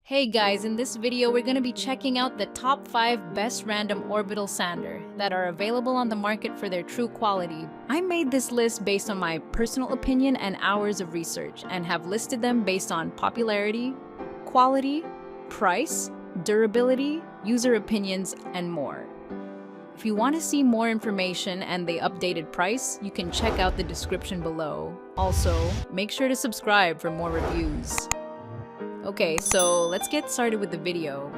Hey guys, in this video we're going to be checking out the top 5 best random orbital sander that are available on the market for their true quality. I made this list based on my personal opinion and hours of research and have listed them based on popularity, quality, price, durability, user opinions, and more. If you want to see more information and the updated price, you can check out the description below. Also, make sure to subscribe for more reviews. Okay, so let's get started with the video.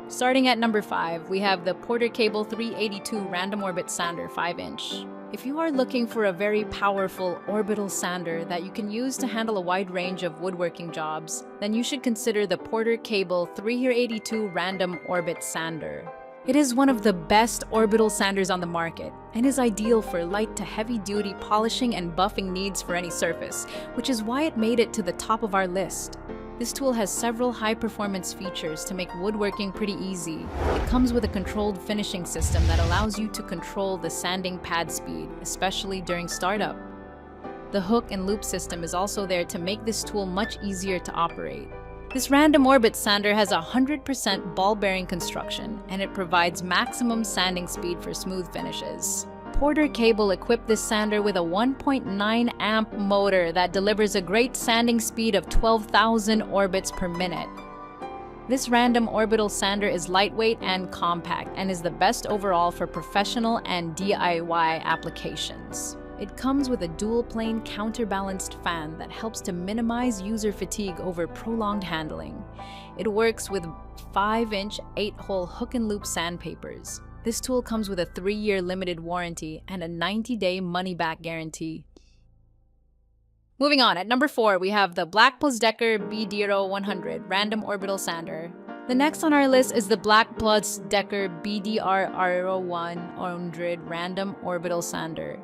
Starting at number 5, we have the Porter Cable 382 Random Orbit Sander 5-inch. If you are looking for a very powerful orbital sander that you can use to handle a wide range of woodworking jobs, then you should consider the Porter Cable 382 Random Orbit Sander. It is one of the best orbital sanders on the market and is ideal for light to heavy-duty polishing and buffing needs for any surface, which is why it made it to the top of our list. This tool has several high-performance features to make woodworking pretty easy. It comes with a controlled finishing system that allows you to control the sanding pad speed, especially during startup. The hook and loop system is also there to make this tool much easier to operate. This random orbit sander has a 100% ball bearing construction, and it provides maximum sanding speed for smooth finishes. Porter Cable equipped this sander with a 1.9 amp motor that delivers a great sanding speed of 12,000 orbits per minute. This random orbital sander is lightweight and compact and is the best overall for professional and DIY applications. It comes with a dual-plane counterbalanced fan that helps to minimize user fatigue over prolonged handling. It works with 5-inch 8-hole hook and loop sandpapers. This tool comes with a 3-year limited warranty and a 90-day money-back guarantee. Moving on, at number 4, we have the Black+Decker BDR100 Random Orbital Sander. The next on our list is the Black+Decker BDR100 Random Orbital Sander.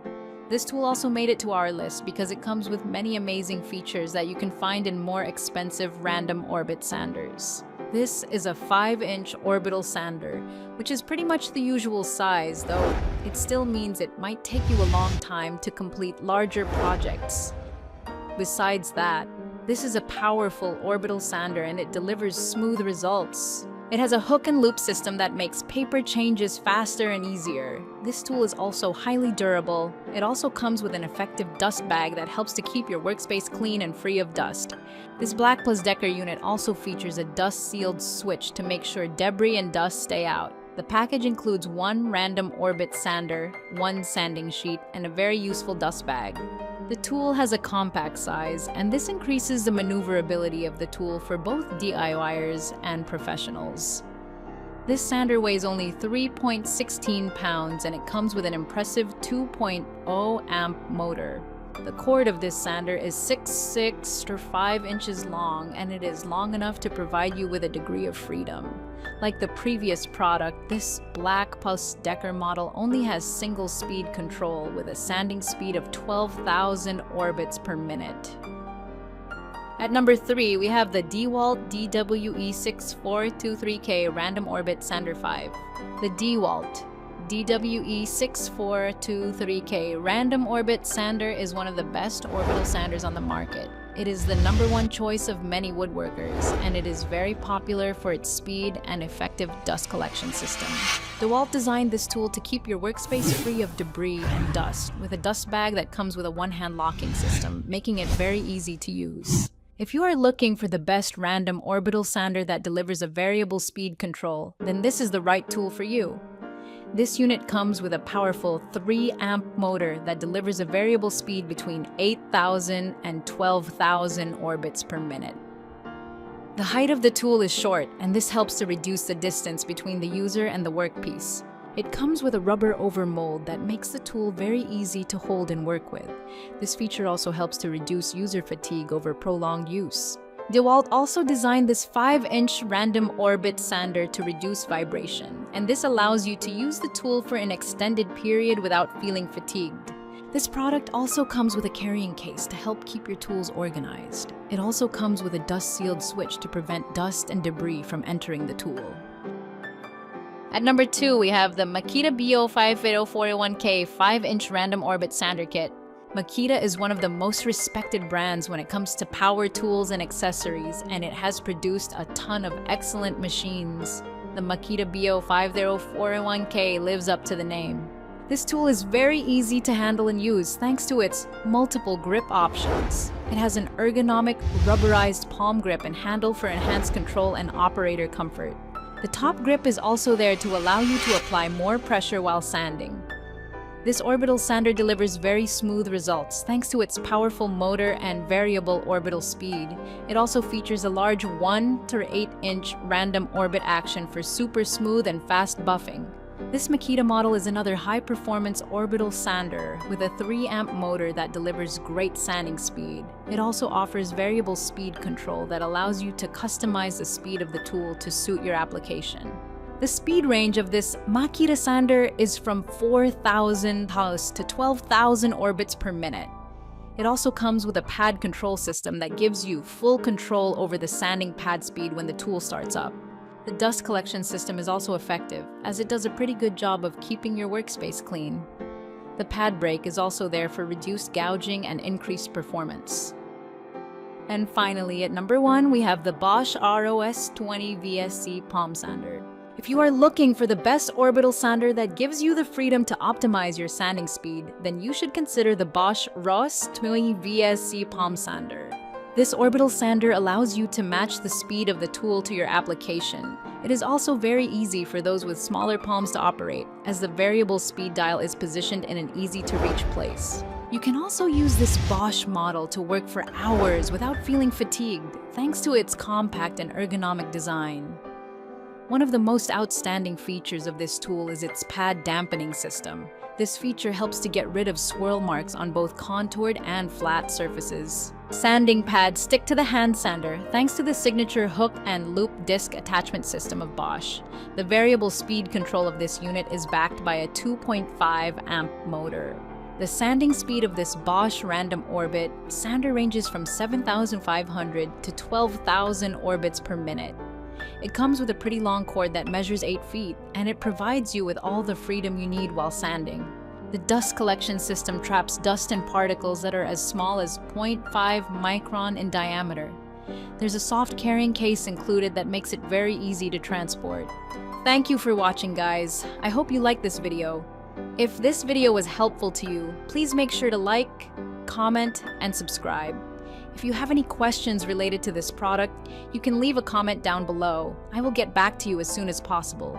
This tool also made it to our list because it comes with many amazing features that you can find in more expensive random orbit sanders. This is a 5-inch orbital sander, which is pretty much the usual size, though it still means it might take you a long time to complete larger projects. Besides that, this is a powerful orbital sander and it delivers smooth results. It has a hook and loop system that makes paper changes faster and easier. This tool is also highly durable. It also comes with an effective dust bag that helps to keep your workspace clean and free of dust. This Black+Decker unit also features a dust-sealed switch to make sure debris and dust stay out. The package includes 1 random orbit sander, 1 sanding sheet, and a very useful dust bag. The tool has a compact size, and this increases the maneuverability of the tool for both DIYers and professionals. This sander weighs only 3.16 pounds, and it comes with an impressive 2.0 amp motor. The cord of this sander is 6 or 5 inches long, and it is long enough to provide you with a degree of freedom. Like the previous product, this Black+Decker model only has single-speed control with a sanding speed of 12,000 orbits per minute. At number 3, we have the DeWALT DWE6423K Random Orbit Sander 5. The DeWALT DWE6423K Random Orbit Sander is one of the best orbital sanders on the market. It is the #1 choice of many woodworkers, and it is very popular for its speed and effective dust collection system. DeWALT designed this tool to keep your workspace free of debris and dust, with a dust bag that comes with a one-hand locking system, making it very easy to use. If you are looking for the best random orbital sander that delivers a variable speed control, then this is the right tool for you. This unit comes with a powerful 3-amp motor that delivers a variable speed between 8,000 and 12,000 orbits per minute. The height of the tool is short, and this helps to reduce the distance between the user and the workpiece. It comes with a rubber overmold that makes the tool very easy to hold and work with. This feature also helps to reduce user fatigue over prolonged use. DeWALT also designed this 5-inch random orbit sander to reduce vibration, and this allows you to use the tool for an extended period without feeling fatigued. This product also comes with a carrying case to help keep your tools organized. It also comes with a dust-sealed switch to prevent dust and debris from entering the tool. At number 2, we have the Makita BO58041K 5-inch Random Orbit Sander Kit. Makita is one of the most respected brands when it comes to power tools and accessories, and it has produced a ton of excellent machines. The Makita BO5041K lives up to the name. This tool is very easy to handle and use thanks to its multiple grip options. It has an ergonomic, rubberized palm grip and handle for enhanced control and operator comfort. The top grip is also there to allow you to apply more pressure while sanding. This orbital sander delivers very smooth results thanks to its powerful motor and variable orbital speed. It also features a large 1 to 8-inch random orbit action for super smooth and fast buffing. This Makita model is another high-performance orbital sander with a 3-amp motor that delivers great sanding speed. It also offers variable speed control that allows you to customize the speed of the tool to suit your application. The speed range of this Makita sander is from 4,000 to 12,000 orbits per minute. It also comes with a pad control system that gives you full control over the sanding pad speed when the tool starts up. The dust collection system is also effective, as it does a pretty good job of keeping your workspace clean. The pad brake is also there for reduced gouging and increased performance. And finally, at number 1, we have the Bosch ROS 20 VSC Palm Sander. If you are looking for the best orbital sander that gives you the freedom to optimize your sanding speed, then you should consider the Bosch ROS 20 VSC Palm Sander. This orbital sander allows you to match the speed of the tool to your application. It is also very easy for those with smaller palms to operate, as the variable speed dial is positioned in an easy-to-reach place. You can also use this Bosch model to work for hours without feeling fatigued, thanks to its compact and ergonomic design. One of the most outstanding features of this tool is its pad dampening system. This feature helps to get rid of swirl marks on both contoured and flat surfaces. Sanding pads stick to the hand sander thanks to the signature hook and loop disc attachment system of Bosch. The variable speed control of this unit is backed by a 2.5 amp motor. The sanding speed of this Bosch Random Orbit sander ranges from 7,500 to 12,000 orbits per minute. It comes with a pretty long cord that measures 8 feet, and it provides you with all the freedom you need while sanding. The dust collection system traps dust and particles that are as small as 0.5 micron in diameter. There's a soft carrying case included that makes it very easy to transport. Thank you for watching, guys. I hope you liked this video. If this video was helpful to you, please make sure to like, comment, and subscribe. If you have any questions related to this product, you can leave a comment down below. I will get back to you as soon as possible.